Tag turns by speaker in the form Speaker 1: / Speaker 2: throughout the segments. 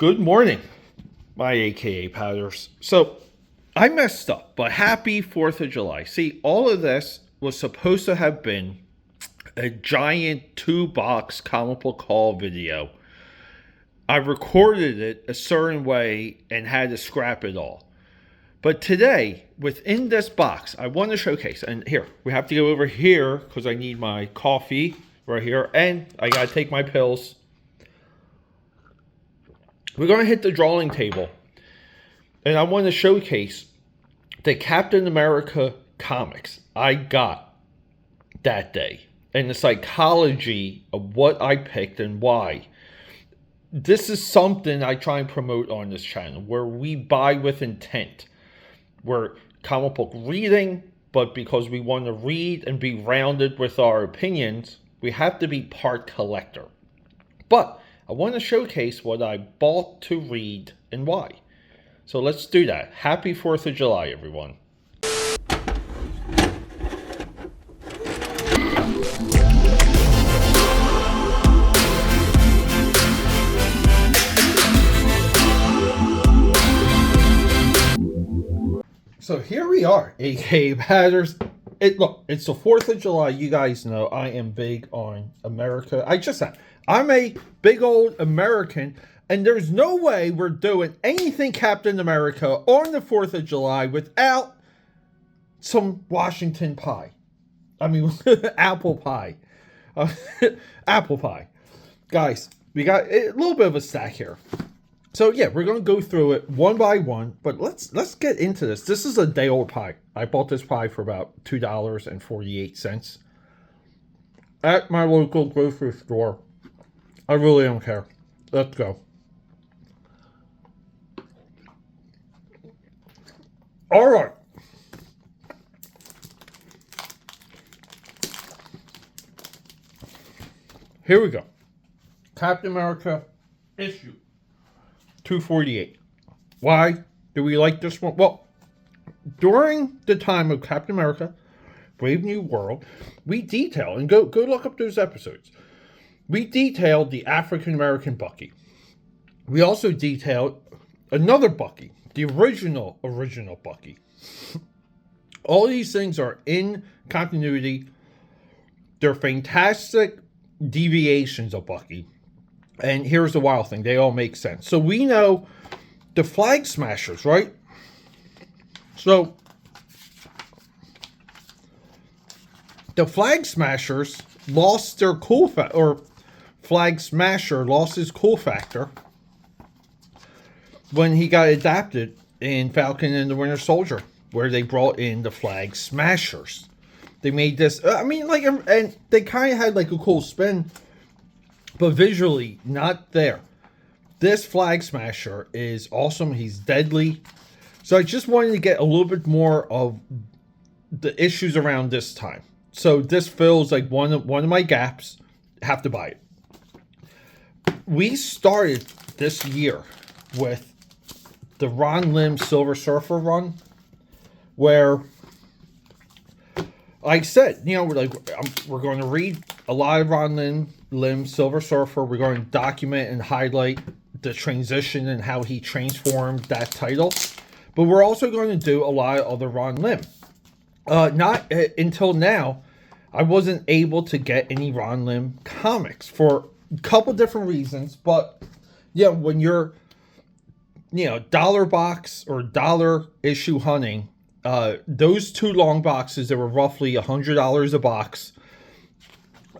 Speaker 1: Good morning, my AKAPADers. So, I messed up, but happy 4th of July. See, all of this was supposed to have been a giant 2-box comic book haul video. I recorded it a certain way and had to scrap it all. But today, within this box, I want to showcase, and here, we have to go over here because I need my coffee right here, and I got to take my pills. We're going to hit the drawing table, and I want to showcase the Captain America comics I got that day and the psychology of what I picked and why. This is something I try and promote on this channel, where we buy with intent. We're comic book reading, but because we want to read and be rounded with our opinions, we have to be part collector. But I want to showcase what I bought to read and why. So let's do that. Happy 4th of July, everyone. So here we are, AKAPADers. Look, it's the 4th of July. You guys know I am big on America. I'm a big old American, and there's no way we're doing anything Captain America on the 4th of July without some Washington pie. I mean, apple pie. Apple pie. Guys, we got a little bit of a stack here. So yeah, we're going to go through it one by one, but let's get into this. This is a day old pie. I bought this pie for about $2.48 at my local grocery store. I really don't care. Let's go. All right. Here we go. Captain America issue 248. Why do we like this one? Well, during the time of Captain America, Brave New World, we detail, and go look up those episodes. We detailed the African-American Bucky. We also detailed another Bucky, the original Bucky. All these things are in continuity. They're fantastic deviations of Bucky. And here's the wild thing. They all make sense. So we know the Flag Smashers, right? So the Flag Smashers lost their cool factor, or Flag Smasher lost his cool factor when he got adapted in Falcon and the Winter Soldier, where they brought in the Flag Smashers. They made this, and they kind of had like a cool spin, but visually not there. This Flag Smasher is awesome. He's deadly. So I just wanted to get a little bit more of the issues around this time. So this fills like one of my gaps. Have to buy it. We started this year with the Ron Lim Silver Surfer run, where I said, we're going to read a lot of Ron Lim Silver Surfer. We're going to document and highlight the transition and how he transformed that title. But we're also going to do a lot of other Ron Lim. Not until now, I wasn't able to get any Ron Lim comics for a couple different reasons. But yeah, when you're, dollar box or dollar issue hunting, those two long boxes that were roughly $100 a box,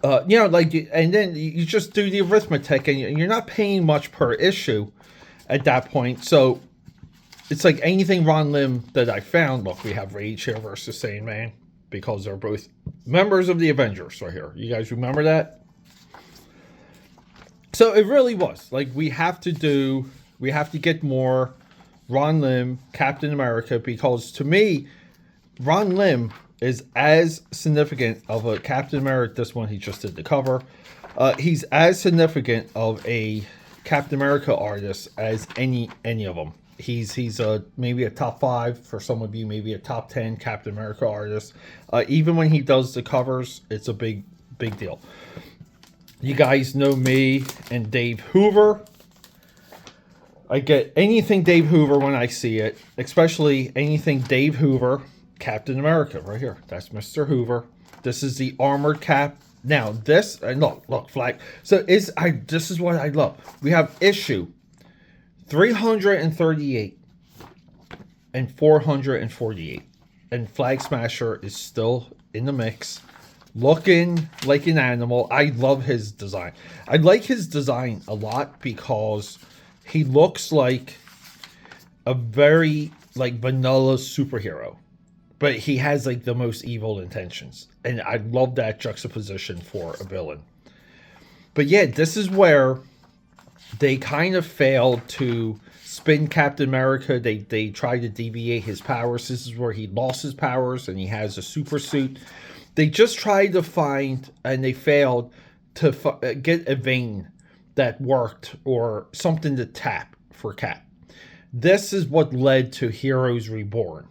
Speaker 1: and then you just do the arithmetic, and you're not paying much per issue at that point. So it's like anything Ron Lim that I found. Look, we have Rage here versus Sandman, because they're both members of the Avengers right here. You guys remember that? So it really was like we have to get more Ron Lim Captain America, because to me, Ron Lim is as significant of a Captain America. This one, he just did the cover. He's as significant of a Captain America artist as any of them. He's maybe a top 5 for some of you, maybe a top 10 Captain America artist. Even when he does the covers, it's a big deal. You guys know me and Dave Hoover. I get anything Dave Hoover when I see it, especially anything Dave Hoover, Captain America, right here. That's Mr. Hoover. This is the armored cap. Now this, and look, flag. So this is what I love. We have issue 338 and 448, and Flag Smasher is still in the mix, looking like an animal. I love his design. I like his design a lot because he looks like a very like vanilla superhero, but he has like the most evil intentions. And I love that juxtaposition for a villain. But yeah, this is where they kind of failed to spin Captain America. They tried to deviate his powers. This is where he lost his powers and he has a super suit. They just tried to find, and they failed to get a vein that worked or something to tap for Cap. This is what led to Heroes Reborn.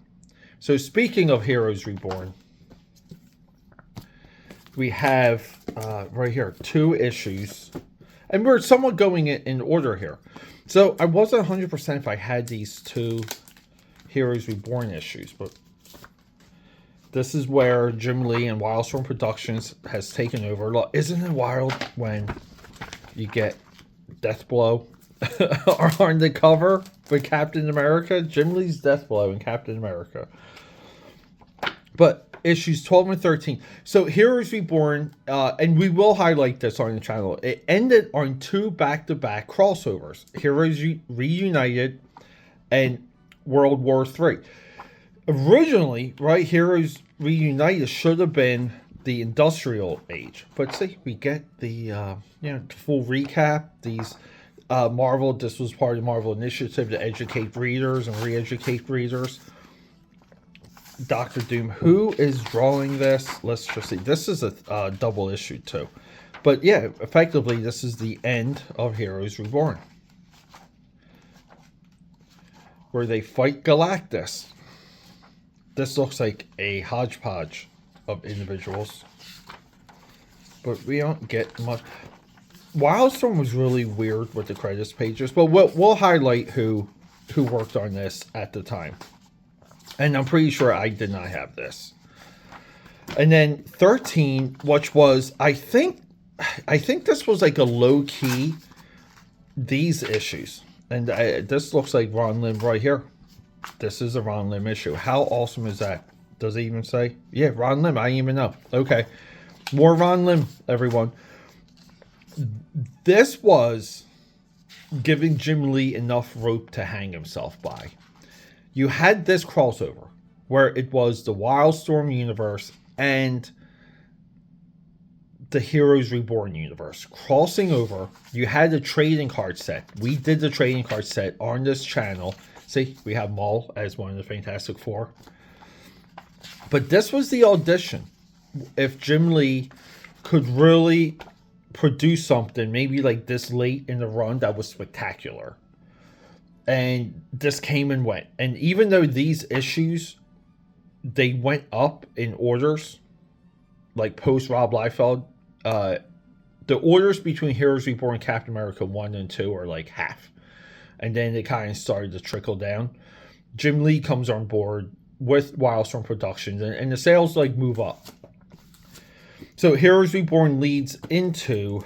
Speaker 1: So speaking of Heroes Reborn, we have right here 2 issues, and we're somewhat going in order here. So I wasn't 100% if I had these 2 Heroes Reborn issues, but this is where Jim Lee and Wildstorm Productions has taken over. Look, isn't it wild when you get Deathblow on the cover for Captain America? Jim Lee's Deathblow in Captain America. But issues 12 and 13. So Heroes Reborn, and we will highlight this on the channel. It ended on 2 back-to-back crossovers. Heroes Reunited and World War III. Originally, right, Heroes Reunited should have been the Industrial Age. But see, we get the full recap. These Marvel, this was part of the Marvel initiative to educate readers and re-educate readers. Doctor Doom, who is drawing this? Let's just see. This is a double issue too. But yeah, effectively, this is the end of Heroes Reborn, where they fight Galactus. This looks like a hodgepodge of individuals, but we don't get much. Wildstorm was really weird with the credits pages, but we'll highlight who worked on this at the time. And I'm pretty sure I did not have this. And then 13, which was, I think this was like a low-key, these issues. And this looks like Ron Lim right here. This is a Ron Lim issue. How awesome is that? Does it even say? Yeah, Ron Lim. I didn't even know. Okay. More Ron Lim, everyone. This was giving Jim Lee enough rope to hang himself by. You had this crossover where it was the Wildstorm universe and the Heroes Reborn universe crossing over. You had a trading card set. We did the trading card set on this channel. See, we have Maul as one of the Fantastic Four. But this was the audition. If Jim Lee could really produce something, maybe like this late in the run, that was spectacular. And this came and went. And even though these issues, they went up in orders, like post Rob Liefeld, the orders between Heroes Reborn and Captain America 1 and 2 are like half. And then it kind of started to trickle down. Jim Lee comes on board with Wildstorm Productions, and the sales like move up. So Heroes Reborn leads into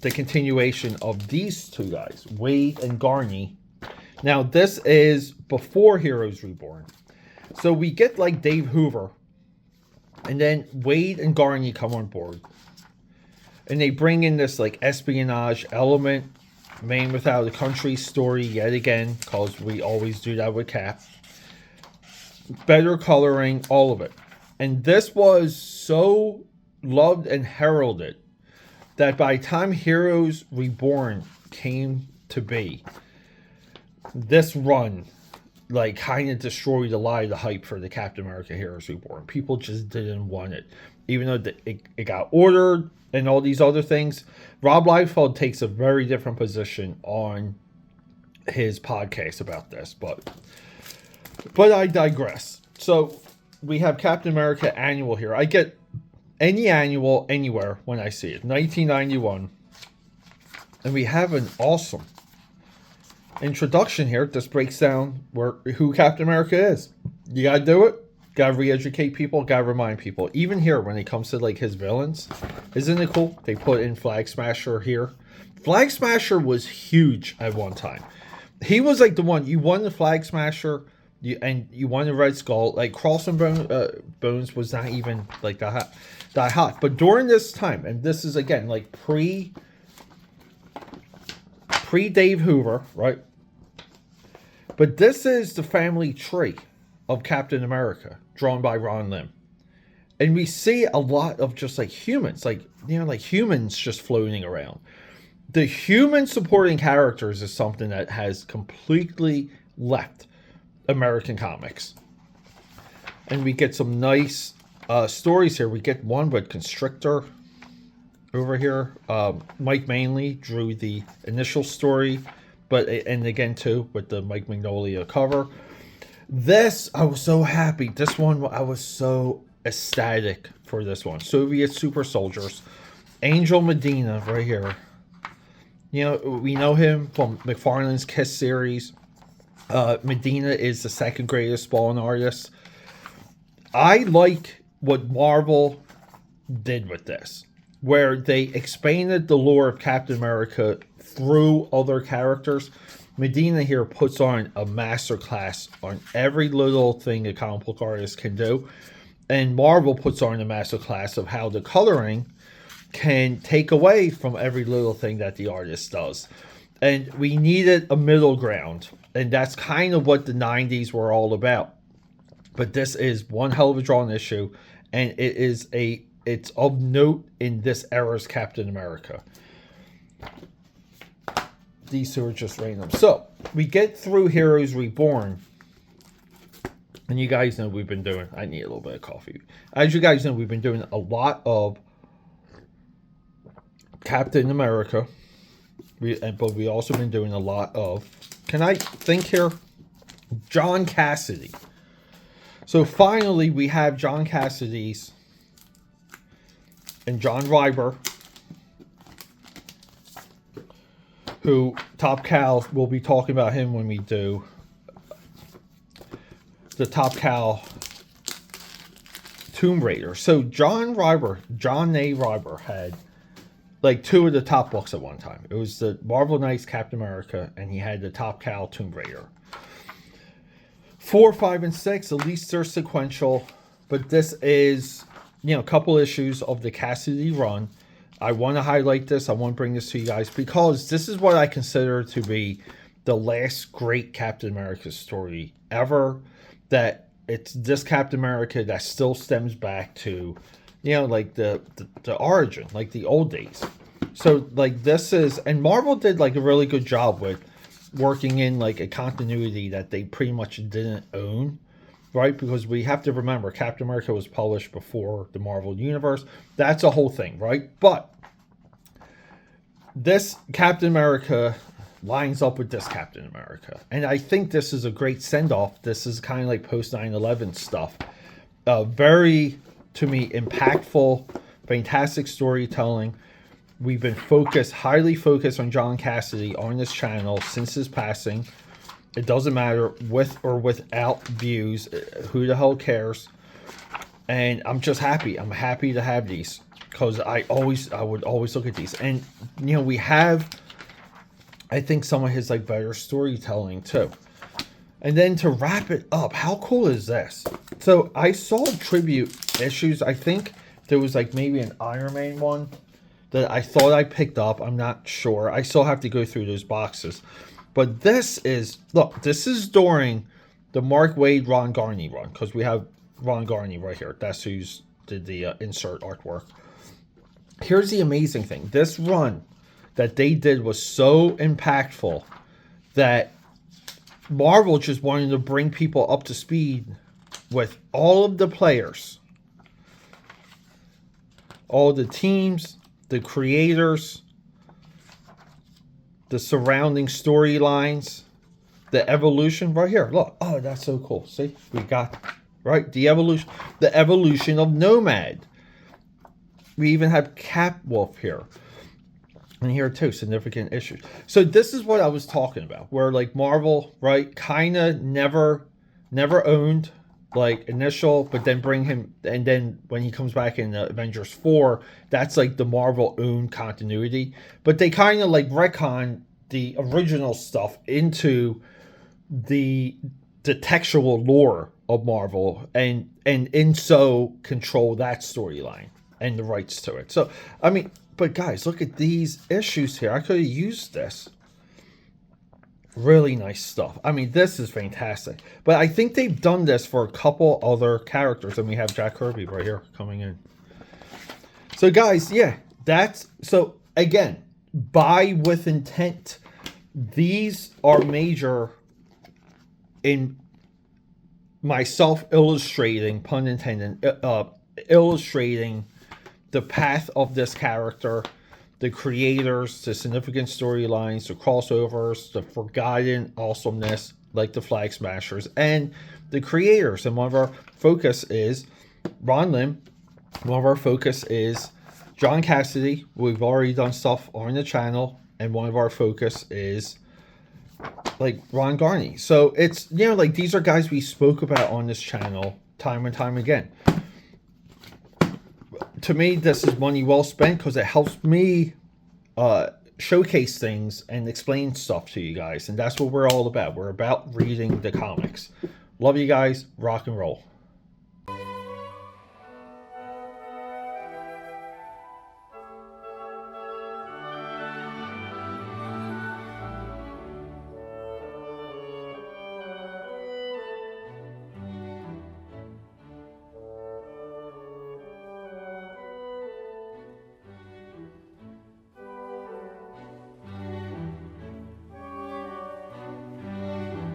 Speaker 1: the continuation of these 2 guys, Wade and Garney. Now this is before Heroes Reborn. So we get like Dave Hoover, and then Wade and Garney come on board. And they bring in this like espionage element, Man Without a Country story yet again, because we always do that with Cap. Better coloring, all of it. And this was so loved and heralded that by the time Heroes Reborn came to be, this run like kind of destroyed a lot of the hype for the Captain America Heroes Reborn. People just didn't want it. Even though it got ordered and all these other things, Rob Liefeld takes a very different position on his podcast about this. But I digress. So we have Captain America Annual here. I get any annual anywhere when I see it. 1991. And we have an awesome introduction here. This breaks down who Captain America is. You gotta do it. Gotta re-educate people. Gotta remind people. Even here, when it comes to like his villains, isn't it cool? They put in Flag Smasher here. Flag Smasher was huge at one time. He was like the one you won the Flag Smasher, you won the Red Skull. Like Crossing Bones was not even like that hot. But during this time, and this is again like pre Dave Hoover, right? But this is the family tree of Captain America, drawn by Ron Lim. And we see a lot of just like humans, like, like humans just floating around. The human supporting characters is something that has completely left American comics. And we get some nice stories here. We get one with Constrictor over here. Mike Manley drew the initial story, and again too with the Mike Magnolia cover. This, I was so happy. This one, I was so ecstatic for this one. Soviet Super Soldiers. Angel Medina right here. We know him from McFarlane's Kiss series. Medina is the second greatest Spawn artist. I like what Marvel did with this, where they expanded the lore of Captain America through other characters. Medina here puts on a masterclass on every little thing a comic book artist can do. And Marvel puts on a masterclass of how the coloring can take away from every little thing that the artist does. And we needed a middle ground. And that's kind of what the 90s were all about. But this is one hell of a drawn issue. And it's of note in this era's Captain America. These two are just random. So, we get through Heroes Reborn. And you guys know we've been doing... I need a little bit of coffee. As you guys know, we've been doing a lot of Captain America. But we also been doing a lot of... Can I think here? John Cassidy. So, finally, we have John Cassidy's... and John Ryber, who Top Cal, we'll be talking about him when we do the Top Cal Tomb Raider. So John A. Ryber had like two of the top books at one time. It was the Marvel Knights Captain America, and he had the Top Cal Tomb Raider. 4, 5, and 6, at least they're sequential, but this is, a couple issues of the Cassidy run. I want to highlight this. I want to bring this to you guys because this is what I consider to be the last great Captain America story ever. That it's this Captain America that still stems back to, like the origin, like the old days. So like this is, and Marvel did like a really good job with working in like a continuity that they pretty much didn't own. Right, because we have to remember Captain America was published before the Marvel Universe. That's a whole thing, right? But this Captain America lines up with this Captain America. And I think this is a great send-off. This is kind of like post 9/11 stuff. Very, to me, impactful, fantastic storytelling. We've been highly focused on John Cassidy on this channel since his passing. It doesn't matter with or without views. Who the hell cares? And I'm just happy. I'm happy to have these because I would always look at these. And we have, I think, some of his like better storytelling too. And then to wrap it up, how cool is this? So I saw tribute issues. I think there was like maybe an Iron Man one that I thought I picked up. I'm not sure. I still have to go through those boxes. But this is during the Mark Waid, Ron Garney run. Because we have Ron Garney right here. That's who's did the insert artwork. Here's the amazing thing. This run that they did was so impactful that Marvel just wanted to bring people up to speed with all of the players. All the teams, the creators, the surrounding storylines, the evolution right here. Look, oh, that's so cool. See, we got right the evolution of Nomad. We even have Cap Wolf here. And here too, significant issues. So this is what I was talking about, where like Marvel, right, kind of never owned like initial, but then bring him, and then when he comes back in Avengers 4, that's like the Marvel owned continuity. But they kind of like retcon the original stuff into the textual lore of Marvel, and in so control that storyline and the rights to it. So I mean, but guys, look at these issues here. I could have used this. Really nice stuff. I mean, this is fantastic. But I think they've done this for a couple other characters, and we have Jack Kirby right here coming in. So guys, yeah, that's so again, buy with intent. These are major in myself illustrating, pun intended, illustrating the path of this character, the creators, the significant storylines, the crossovers, the forgotten awesomeness, like the Flag Smashers, and the creators. And one of our focus is Ron Lim. One of our focus is John Cassidy. We've already done stuff on the channel, and one of our focus is like Ron Garney. So it's, you know, like these are guys we spoke about on this channel time and time again. To me, this is money well spent because it helps me showcase things and explain stuff to you guys. And that's what we're all about. We're about reading the comics. Love you guys. Rock and roll.